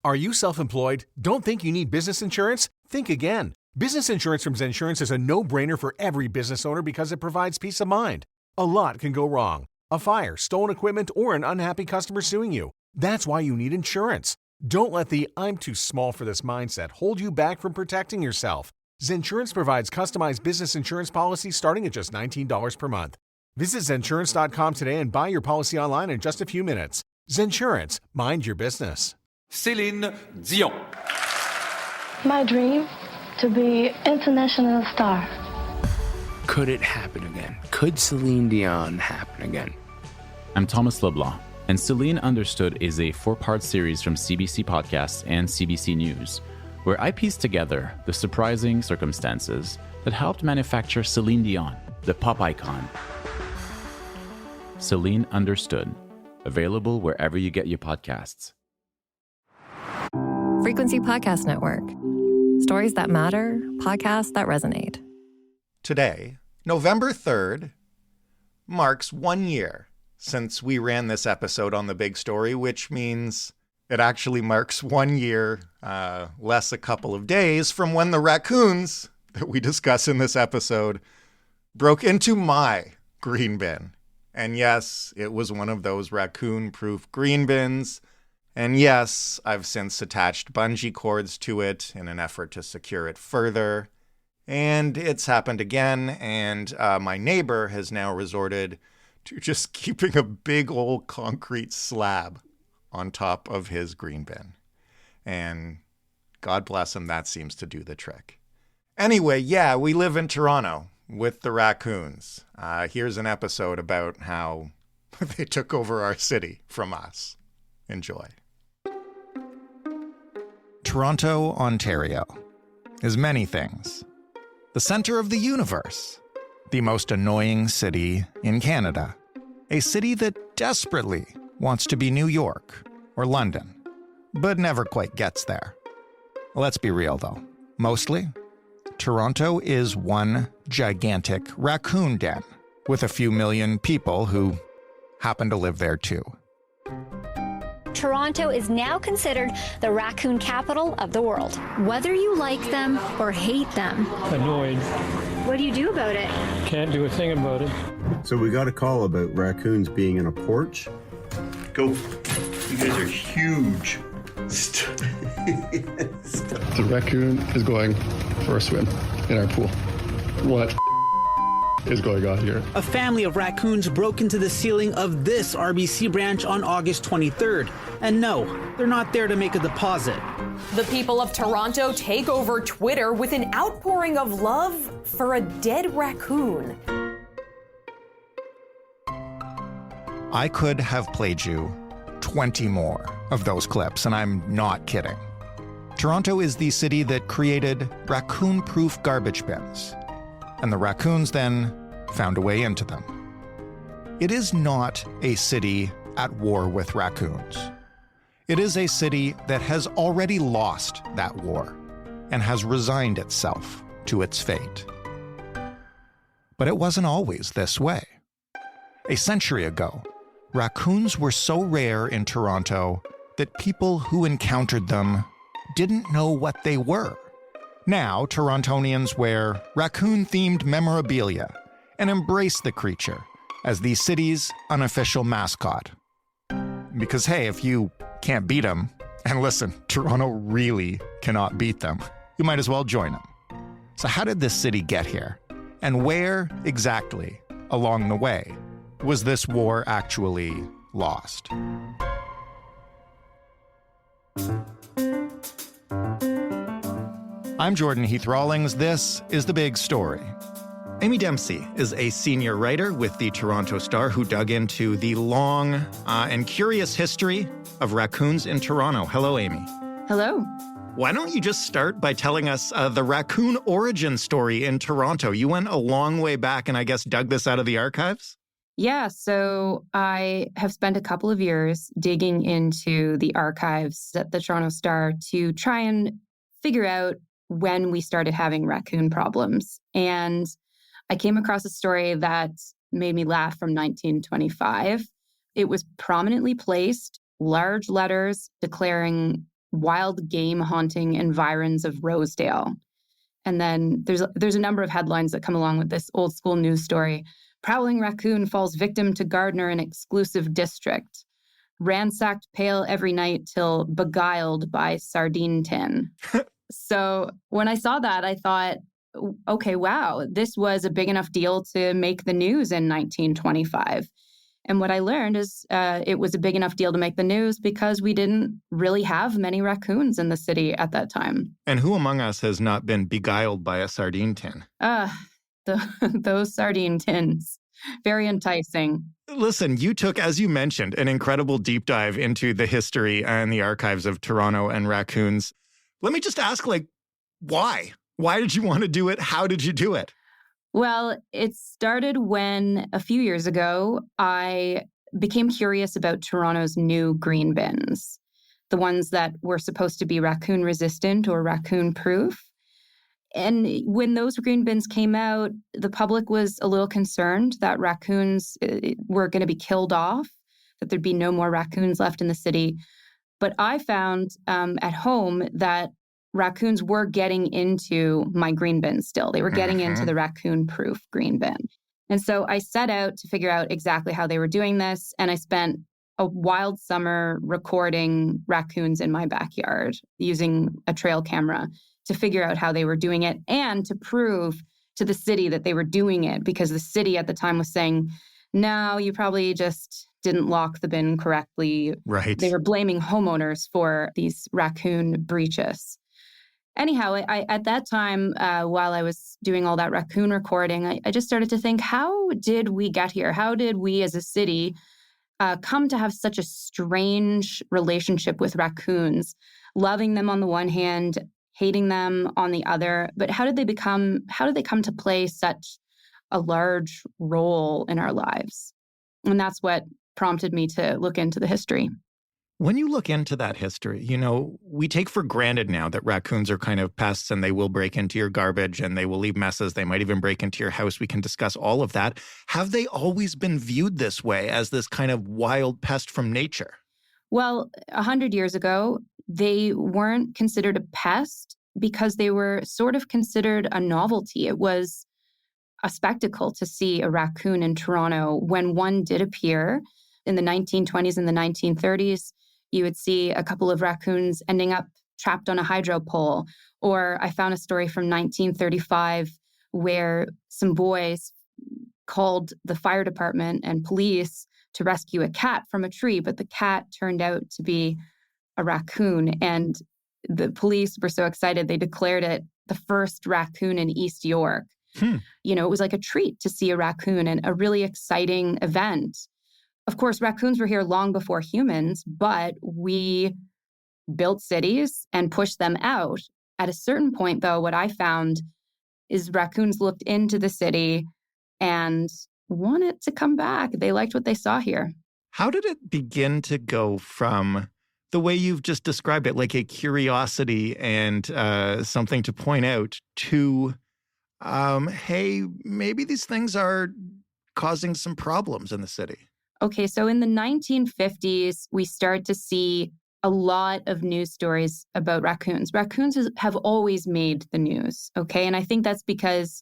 Are you self-employed? Don't think you need business insurance? Think again. Business insurance from Zensurance is a no-brainer for every business owner because it provides peace of mind. A lot can go wrong. A fire, stolen equipment, or an unhappy customer suing you. That's why you need insurance. Don't let the "I'm too small for this" mindset hold you back from protecting yourself. Zensurance provides customized business insurance policies starting at just $19 per month. Visit Zensurance.com today and buy your policy online in just a few minutes. Zensurance, mind your business. Céline Dion. My dream, to be international star. Could it happen again? Could Celine Dion happen again? I'm Thomas Leblanc, and Celine Understood is a 4-part series from CBC Podcasts and CBC News, where I piece together the surprising circumstances that helped manufacture Celine Dion, the pop icon. Celine Understood, available wherever you get your podcasts. Frequency Podcast Network. Stories that matter, podcasts that resonate. Today, November 3rd, marks 1 year since we ran this episode on The Big Story, which means it actually marks 1 year, less a couple of days, from when the raccoons that we discuss in this episode broke into my green bin. And yes, it was one of those raccoon-proof green bins. And yes, I've since attached bungee cords to it in an effort to secure it further. And it's happened again, and my neighbor has now resorted to just keeping a big old concrete slab on top of his green bin. And God bless him, that seems to do the trick. Anyway, yeah, we live in Toronto with the raccoons. Here's an episode about how they took over our city from us. Enjoy. Toronto, Ontario, is many things. The center of the universe, the most annoying city in Canada, a city that desperately wants to be New York or London, but never quite gets there. Let's be real, though. Mostly, Toronto is one gigantic raccoon den with a few million people who happen to live there too. Toronto is now considered the raccoon capital of the world. Whether you like them or hate them. Annoyed. What do you do about it? Can't do a thing about it. So we got a call about raccoons being in a porch. Go. You guys are huge. The raccoon is going for a swim in our pool. What is going on here? A family of raccoons broke into the ceiling of this RBC branch on August 23rd. And no, they're not there to make a deposit. The people of Toronto take over Twitter with an outpouring of love for a dead raccoon. I could have played you 20 more of those clips, and I'm not kidding. Toronto is the city that created raccoon-proof garbage bins, and the raccoons then found a way into them. It is not a city at war with raccoons. It is a city that has already lost that war and has resigned itself to its fate. But it wasn't always this way. A century ago, raccoons were so rare in Toronto that people who encountered them didn't know what they were. Now, Torontonians wear raccoon-themed memorabilia and embrace the creature as the city's unofficial mascot. Because, hey, if you can't beat them, and listen, Toronto really cannot beat them, you might as well join them. So how did this city get here? And where exactly along the way was this war actually lost? I'm Jordan Heath Rawlings. This is The Big Story. Amy Dempsey is a senior writer with the Toronto Star who dug into the long and curious history of raccoons in Toronto. Hello, Amy. Hello. Why don't you just start by telling us the raccoon origin story in Toronto? You went a long way back and I guess dug this out of the archives? Yeah, so I have spent a couple of years digging into the archives at the Toronto Star to try and figure out when we started having raccoon problems. And I came across a story that made me laugh from 1925. It was prominently placed, large letters declaring wild game haunting environs of Rosedale. And then there's a number of headlines that come along with this old school news story. Prowling raccoon falls victim to gardener in exclusive district. Ransacked pail every night till beguiled by sardine tin. So when I saw that, I thought, okay, wow, this was a big enough deal to make the news in 1925. And what I learned is it was a big enough deal to make the news because we didn't really have many raccoons in the city at that time. And who among us has not been beguiled by a sardine tin? Those sardine tins. Very enticing. Listen, you took, as you mentioned, an incredible deep dive into the history and the archives of Toronto and raccoons. Let me just ask, why? Why did you want to do it? How did you do it? Well, it started when a few years ago, I became curious about Toronto's new green bins, the ones that were supposed to be raccoon resistant or raccoon proof. And when those green bins came out, the public was a little concerned that raccoons were going to be killed off, that there'd be no more raccoons left in the city. But I found at home that raccoons were getting into my green bin still. They were getting into the raccoon-proof green bin. And so I set out to figure out exactly how they were doing this. And I spent a wild summer recording raccoons in my backyard using a trail camera to figure out how they were doing it and to prove to the city that they were doing it, because the city at the time was saying, no, you probably just didn't lock the bin correctly. Right. They were blaming homeowners for these raccoon breaches. Anyhow, I at that time, while I was doing all that raccoon recording, I just started to think, how did we get here? How did we as a city come to have such a strange relationship with raccoons, loving them on the one hand, hating them on the other? But how did they come to play such a large role in our lives? And that's what prompted me to look into the history. When you look into that history, we take for granted now that raccoons are kind of pests and they will break into your garbage and they will leave messes. They might even break into your house. We can discuss all of that. Have they always been viewed this way, as this kind of wild pest from nature? Well, 100 years ago, they weren't considered a pest because they were sort of considered a novelty. It was a spectacle to see a raccoon in Toronto. When one did appear in the 1920s and the 1930s, you would see a couple of raccoons ending up trapped on a hydro pole. Or I found a story from 1935 where some boys called the fire department and police to rescue a cat from a tree, but the cat turned out to be a raccoon. And the police were so excited, they declared it the first raccoon in East York. It was like a treat to see a raccoon and a really exciting event. Of course, raccoons were here long before humans, but we built cities and pushed them out. At a certain point, though, what I found is raccoons looked into the city and wanted to come back. They liked what they saw here. How did it begin to go from the way you've just described it, like a curiosity and something to point out, to, hey, maybe these things are causing some problems in the city? Okay, so in the 1950s, we start to see a lot of news stories about raccoons. Raccoons have always made the news, okay? And I think that's because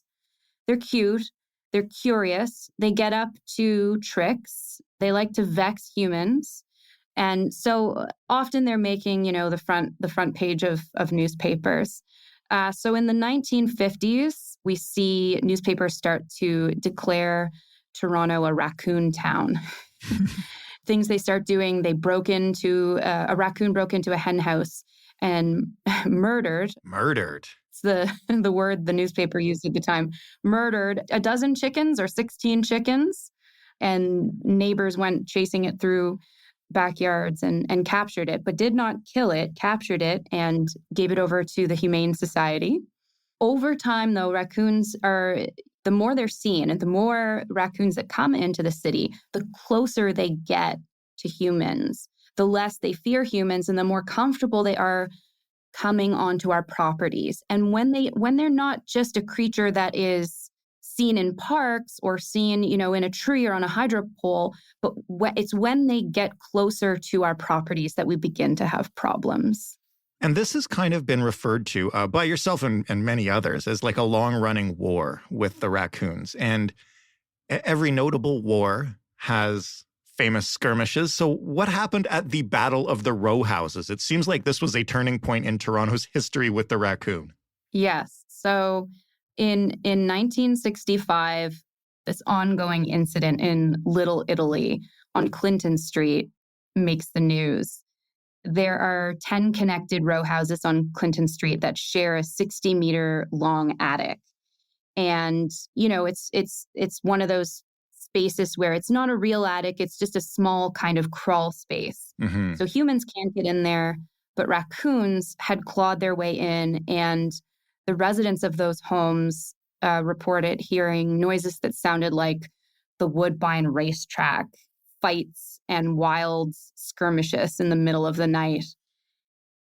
they're cute, they're curious, they get up to tricks, they like to vex humans. And so often they're making, the front page of newspapers. So in the 1950s, we see newspapers start to declare Toronto a raccoon town. Things they start doing, a raccoon broke into a hen house and murdered. It's the word the newspaper used at the time. Murdered a dozen chickens or 16 chickens. And neighbors went chasing it through backyards and captured it, but did not kill it, captured it and gave it over to the Humane Society. Over time, though, raccoons the more they're seen and the more raccoons that come into the city, the closer they get to humans, the less they fear humans and the more comfortable they are coming onto our properties. And when they're not just a creature that is seen in parks or seen, in a tree or on a hydro pole, but it's when they get closer to our properties that we begin to have problems. And this has kind of been referred to by yourself and many others as like a long-running war with the raccoons. And every notable war has famous skirmishes. So what happened at the Battle of the Row Houses? It seems like this was a turning point in Toronto's history with the raccoon. Yes. So in 1965, this ongoing incident in Little Italy on Clinton Street makes the news. There are 10 connected row houses on Clinton Street that share a 60-meter long attic. And, you know, it's one of those spaces where it's not a real attic, it's just a small kind of crawl space. Mm-hmm. So humans can't get in there, but raccoons had clawed their way in, and the residents of those homes reported hearing noises that sounded like the Woodbine racetrack, fights and wild skirmishes in the middle of the night.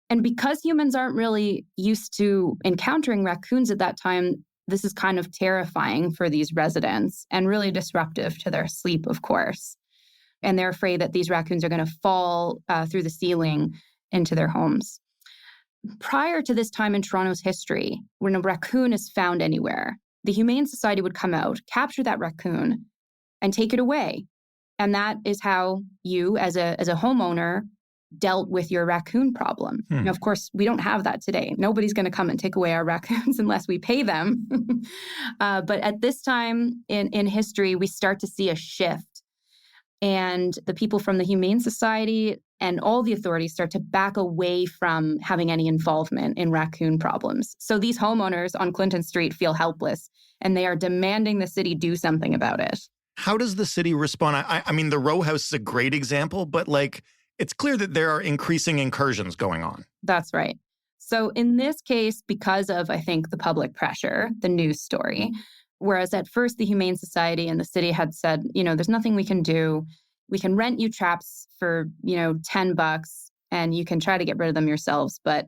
And because humans aren't really used to encountering raccoons at that time, this is kind of terrifying for these residents and really disruptive to their sleep, of course. And they're afraid that these raccoons are going to fall through the ceiling into their homes. Prior to this time in Toronto's history, when a raccoon is found anywhere, the Humane Society would come out, capture that raccoon, and take it away. And that is how you, as a homeowner, dealt with your raccoon problem. Now, of course, we don't have that today. Nobody's going to come and take away our raccoons unless we pay them. But at this time in history, we start to see a shift. And the people from the Humane Society and all the authorities start to back away from having any involvement in raccoon problems. So these homeowners on Clinton Street feel helpless, and they are demanding the city do something about it. How does the city respond? I mean, the row house is a great example, but like, it's clear that there are increasing incursions going on. That's right. So in this case, because of, I think, the public pressure, the news story, whereas at first the Humane Society and the city had said, you know, there's nothing we can do. We can rent you traps for, you know, $10 and you can try to get rid of them yourselves. But,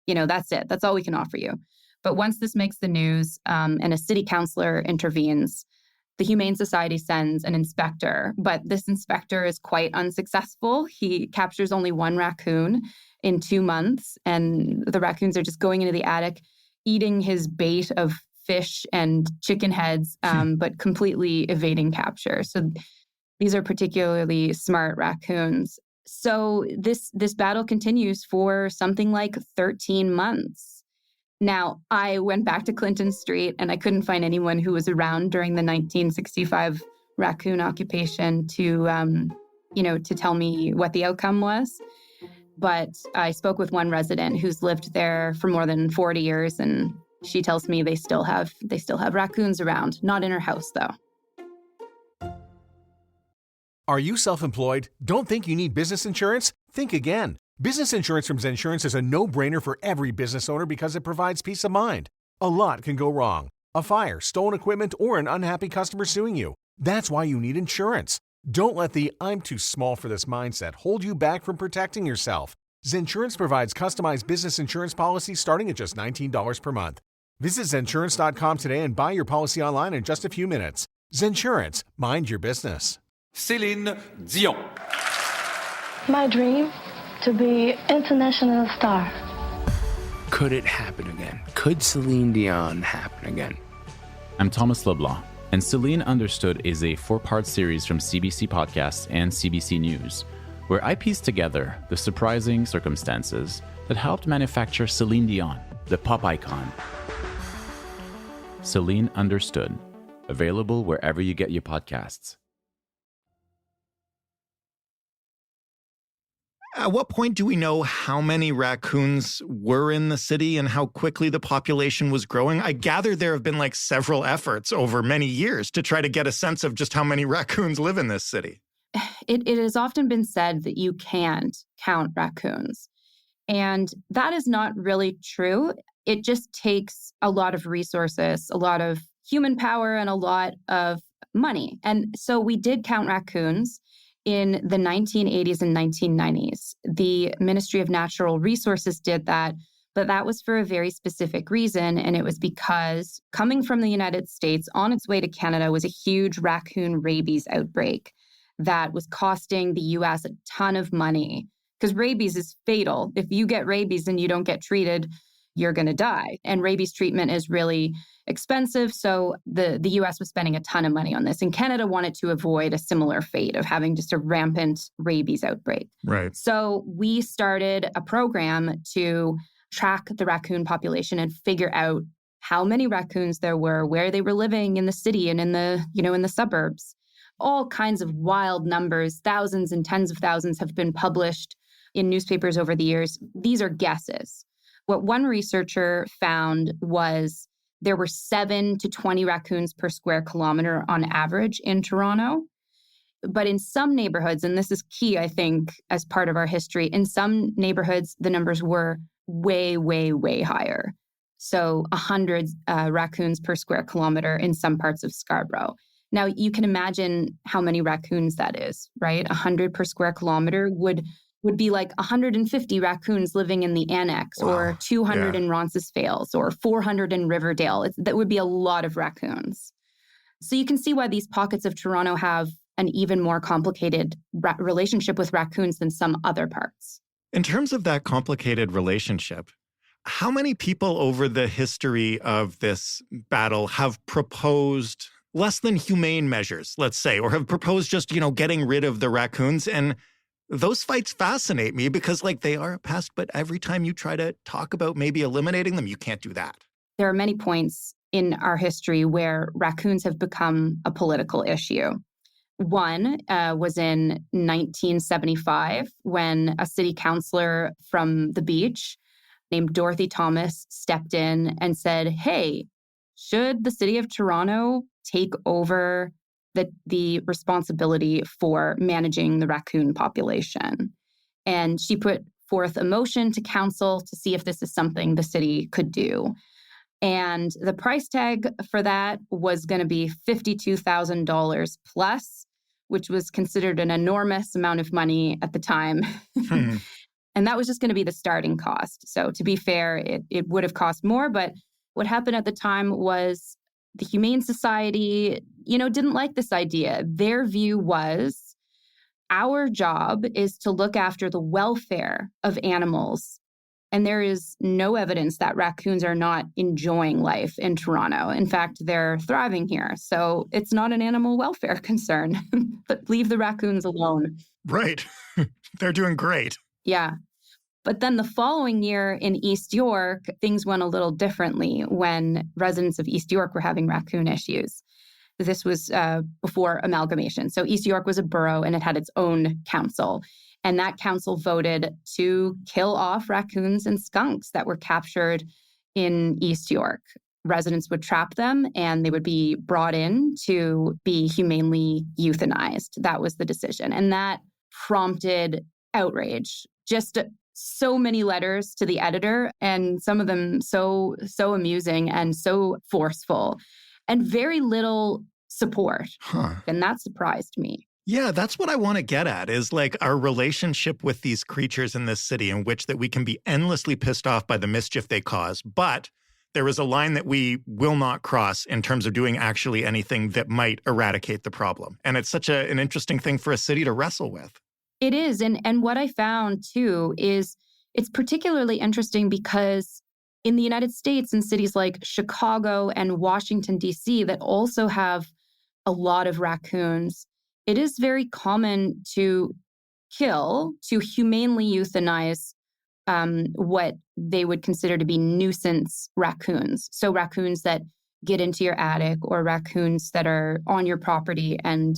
you know, that's it. That's all we can offer you. But once this makes the news and a city councillor intervenes, the Humane Society sends an inspector, but this inspector is quite unsuccessful. He captures only one raccoon in 2 months, and the raccoons are just going into the attic, eating his bait of fish and chicken heads, but completely evading capture. So these are particularly smart raccoons. So this battle continues for something like 13 months. Now, I went back to Clinton Street and I couldn't find anyone who was around during the 1965 raccoon occupation to tell me what the outcome was. But I spoke with one resident who's lived there for more than 40 years, and she tells me they still have raccoons around, not in her house, though. Are you self-employed? Don't think you need business insurance? Think again. Business insurance from Zensurance is a no-brainer for every business owner because it provides peace of mind. A lot can go wrong. A fire, stolen equipment, or an unhappy customer suing you. That's why you need insurance. Don't let the "I'm too small for this" mindset hold you back from protecting yourself. Zensurance provides customized business insurance policies starting at just $19 per month. Visit Zensurance.com today and buy your policy online in just a few minutes. Zensurance. Mind your business. Céline Dion. My dream, to be international star. Could it happen again? Could Celine Dion happen again? I'm Thomas Leblanc, and Celine Understood is a 4-part series from CBC Podcasts and CBC News, where I piece together the surprising circumstances that helped manufacture Celine Dion, the pop icon. Celine Understood, available wherever you get your podcasts. At what point do we know how many raccoons were in the city and how quickly the population was growing? I gather there have been like several efforts over many years to try to get a sense of just how many raccoons live in this city. It has often been said that you can't count raccoons. And that is not really true. It just takes a lot of resources, a lot of human power, and a lot of money. And so we did count raccoons in the 1980s and 1990s. The Ministry of Natural Resources did that, but that was for a very specific reason. And it was because coming from the United States on its way to Canada was a huge raccoon rabies outbreak that was costing the U.S. a ton of money because rabies is fatal. If you get rabies and you don't get treated, you're going to die. And rabies treatment is really expensive. So the US was spending a ton of money on this. And Canada wanted to avoid a similar fate of having just a rampant rabies outbreak. Right. So we started a program to track the raccoon population and figure out how many raccoons there were, where they were living in the city and in the suburbs. All kinds of wild numbers, thousands and tens of thousands have been published in newspapers over the years. These are guesses. What one researcher found was there were 7 to 20 raccoons per square kilometer on average in Toronto. But in some neighborhoods, and this is key, I think, as part of our history, in some neighborhoods, the numbers were way, way, way higher. So 100 raccoons per square kilometer in some parts of Scarborough. Now, you can imagine how many raccoons that is, right? 100 per square kilometer would be like 150 raccoons living in the Annex, or 200 in Roncesvalles, or 400 in Riverdale. That would be a lot of raccoons. So you can see why these pockets of Toronto have an even more complicated relationship with raccoons than some other parts. In terms of that complicated relationship, how many people over the history of this battle have proposed less than humane measures, let's say, or have proposed just, getting rid of the raccoons? And those fights fascinate me because, they are a pest, but every time you try to talk about maybe eliminating them, you can't do that. There are many points in our history where raccoons have become a political issue. One was in 1975 when a city councillor from the beach named Dorothy Thomas stepped in and said, hey, should the city of Toronto take over the responsibility for managing the raccoon population? And she put forth a motion to council to see if this is something the city could do. And the price tag for that was going to be $52,000 plus, which was considered an enormous amount of money at the time. And that was just going to be the starting cost. So to be fair, it would have cost more. But what happened at the time was the Humane Society, didn't like this idea. Their view was, our job is to look after the welfare of animals. And there is no evidence that raccoons are not enjoying life in Toronto. In fact, they're thriving here. So it's not an animal welfare concern. But leave the raccoons alone. Right. They're doing great. Yeah. But then the following year in East York, things went a little differently when residents of East York were having raccoon issues. This was before amalgamation. So East York was a borough and it had its own council. And that council voted to kill off raccoons and skunks that were captured in East York. Residents would trap them and they would be brought in to be humanely euthanized. That was the decision. And that prompted outrage. Just so many letters to the editor, and some of them so amusing and so forceful, and very little support. And that surprised me. Yeah, that's what I want to get at, is our relationship with these creatures in this city, in which that we can be endlessly pissed off by the mischief they cause, but there is a line that we will not cross in terms of doing actually anything that might eradicate the problem. And it's such an interesting thing for a city to wrestle with. It is. And what I found, too, is it's particularly interesting because in the United States, in cities like Chicago and Washington, D.C., that also have a lot of raccoons, it is very common to humanely euthanize what they would consider to be nuisance raccoons. So raccoons that get into your attic, or raccoons that are on your property and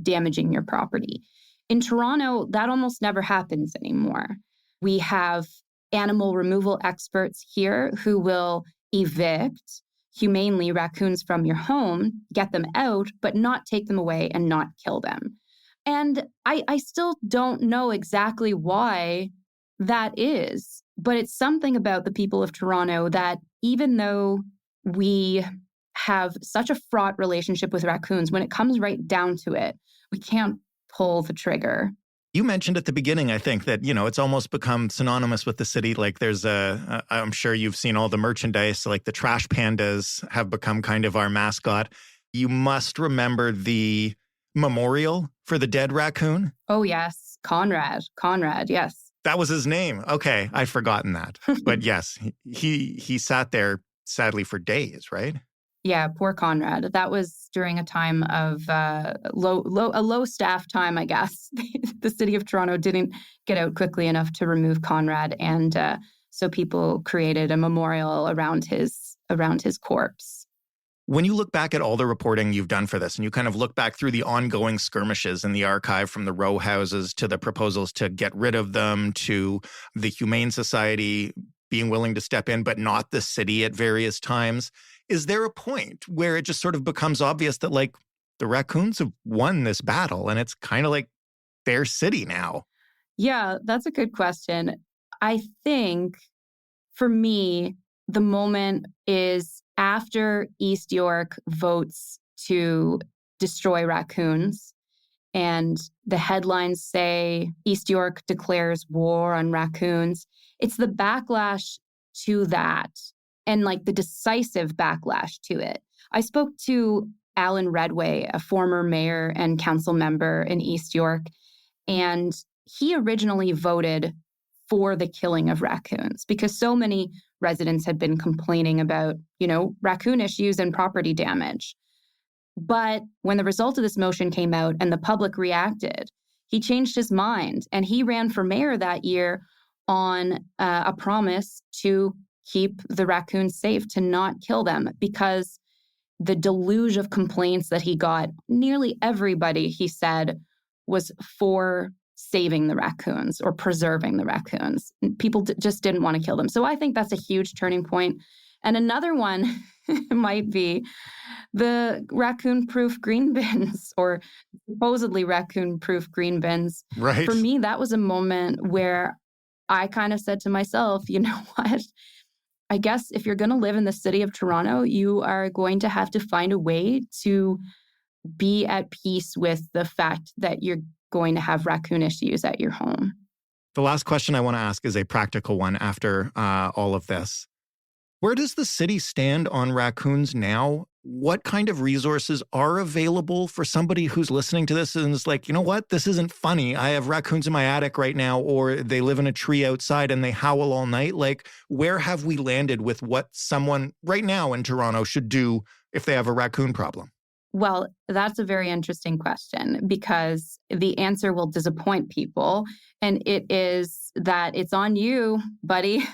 damaging your property. In Toronto, that almost never happens anymore. We have animal removal experts here who will evict humanely raccoons from your home, get them out, but not take them away and not kill them. And I still don't know exactly why that is, but it's something about the people of Toronto that even though we have such a fraught relationship with raccoons, when it comes right down to it, we can't pull the trigger. You mentioned at the beginning, I think, that, it's almost become synonymous with the city. There's I'm sure you've seen all the merchandise, the trash pandas have become kind of our mascot. You must remember the memorial for the dead raccoon. Oh, yes. Conrad, yes. That was his name. Okay, I'd forgotten that. But yes, he sat there, sadly, for days, right? Yeah, poor Conrad. That was during a time of low staff time, I guess. The city of Toronto didn't get out quickly enough to remove Conrad, and so people created a memorial around his corpse. When you look back at all the reporting you've done for this, and you kind of look back through the ongoing skirmishes in the archive, from the row houses to the proposals to get rid of them, to the Humane Society being willing to step in, but not the city at various times, is there a point where it just sort of becomes obvious that, like, the raccoons have won this battle and it's kind of like their city now? Yeah, that's a good question. I think for me, the moment is after East York votes to destroy raccoons, and the headlines say East York declares war on raccoons. It's the backlash to that, and like the decisive backlash to it. I spoke to Alan Redway, a former mayor and council member in East York, and he originally voted for the killing of raccoons because so many residents had been complaining about, raccoon issues and property damage. But when the result of this motion came out and the public reacted, he changed his mind, and he ran for mayor that year on a promise to keep the raccoons safe, to not kill them, because the deluge of complaints that he got, nearly everybody, he said, was for saving the raccoons or preserving the raccoons. People just didn't want to kill them. So I think that's a huge turning point. And another one might be the raccoon-proof green bins, or supposedly raccoon-proof green bins. Right. For me, that was a moment where I kind of said to myself, you know what? I guess if you're going to live in the city of Toronto, you are going to have to find a way to be at peace with the fact that you're going to have raccoon issues at your home. The last question I want to ask is a practical one after all of this. Where does the city stand on raccoons now? What kind of resources are available for somebody who's listening to this and is like, you know what, this isn't funny. I have raccoons in my attic right now, or they live in a tree outside and they howl all night. Like, where have we landed with what someone right now in Toronto should do if they have a raccoon problem? Well, that's a very interesting question, because the answer will disappoint people. And it is that it's on you, buddy.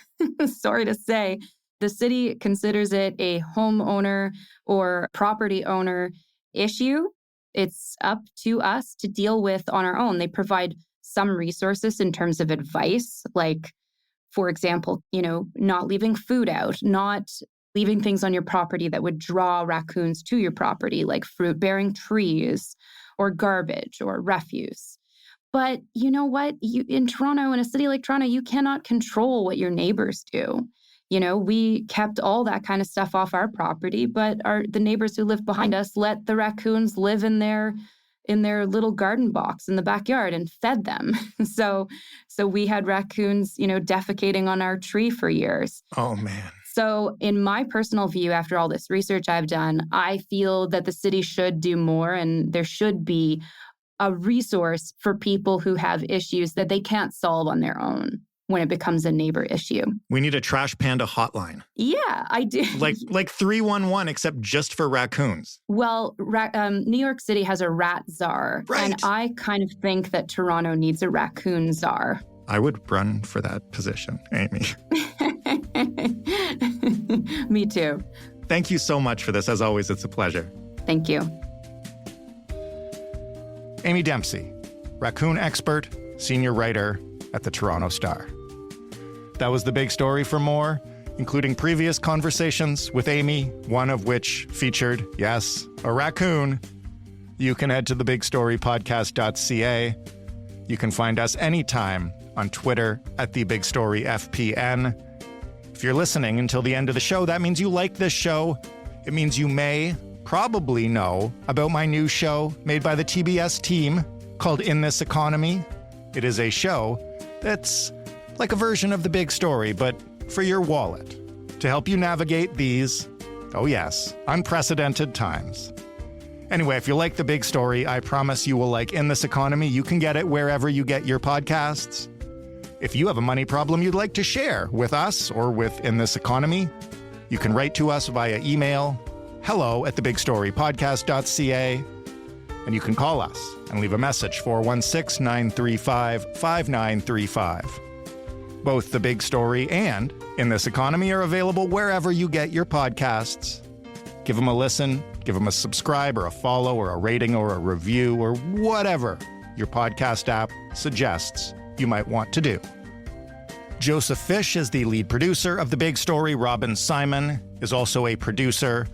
Sorry to say. The city considers it a homeowner or property owner issue. It's up to us to deal with on our own. They provide some resources in terms of advice, like, for example, not leaving food out, not leaving things on your property that would draw raccoons to your property, like fruit-bearing trees or garbage or refuse. But you know what? In Toronto, in a city like Toronto, you cannot control what your neighbors do. We kept all that kind of stuff off our property, but the neighbors who lived behind us let the raccoons live in their little garden box in the backyard and fed them. So we had raccoons, defecating on our tree for years. Oh, man. So in my personal view, after all this research I've done, I feel that the city should do more, and there should be a resource for people who have issues that they can't solve on their own when it becomes a neighbor issue. We need a Trash Panda hotline. Yeah, I do. Like 311, except just for raccoons. Well, New York City has a rat czar. Right. And I kind of think that Toronto needs a raccoon czar. I would run for that position, Amy. Me too. Thank you so much for this. As always, it's a pleasure. Thank you. Amy Dempsey, raccoon expert, senior writer at the Toronto Star. That was the big story. For more, including previous conversations with Amy, one of which featured, yes, a raccoon, you can head to thebigstorypodcast.ca. You can find us anytime on Twitter at TheBigStoryFPN. If you're listening until the end of the show, that means you like this show. It means you may probably know about my new show made by the TBS team called In This Economy. It is a show that's like a version of The Big Story, but for your wallet, to help you navigate these, oh yes, unprecedented times. Anyway, if you like The Big Story, I promise you will like In This Economy. You can get it wherever you get your podcasts. If you have a money problem you'd like to share with us or with In This Economy, you can write to us via email, hello@thebigstorypodcast.ca, and you can call us and leave a message, 416-935-5935. Both The Big Story and In This Economy are available wherever you get your podcasts. Give them a listen, give them a subscribe or a follow or a rating or a review or whatever your podcast app suggests you might want to do. Joseph Fish is the lead producer of The Big Story. Robin Simon is also a producer.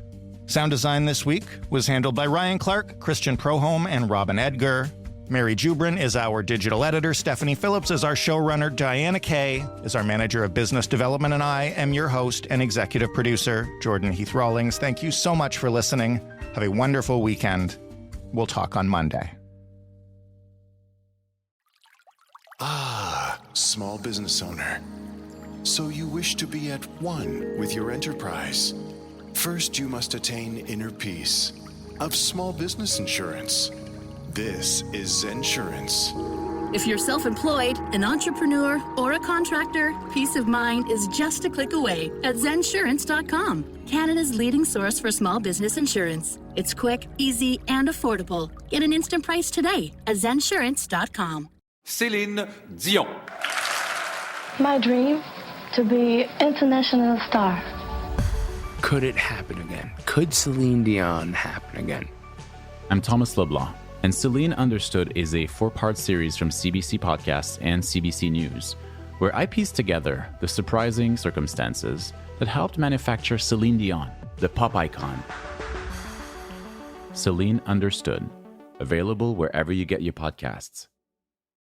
Sound design this week was handled by Ryan Clark, Christian Proholm, and Robin Edgar. Mary Jubrin is our digital editor. Stephanie Phillips is our showrunner. Diana Kay is our manager of business development. And I am your host and executive producer, Jordan Heath Rawlings. Thank you so much for listening. Have a wonderful weekend. We'll talk on Monday. Ah, small business owner. So you wish to be at one with your enterprise. First, you must attain inner peace of small business insurance. This is Zensurance. If you're self-employed, an entrepreneur, or a contractor, peace of mind is just a click away at Zensurance.com, Canada's leading source for small business insurance. It's quick, easy, and affordable. Get an instant price today at Zensurance.com. Céline Dion. My dream to be international star. Could it happen again? Could Celine Dion happen again? I'm Thomas Leblanc, and Celine Understood is a 4-part series from CBC Podcasts and CBC News, where I piece together the surprising circumstances that helped manufacture Celine Dion, the pop icon. Celine Understood, available wherever you get your podcasts.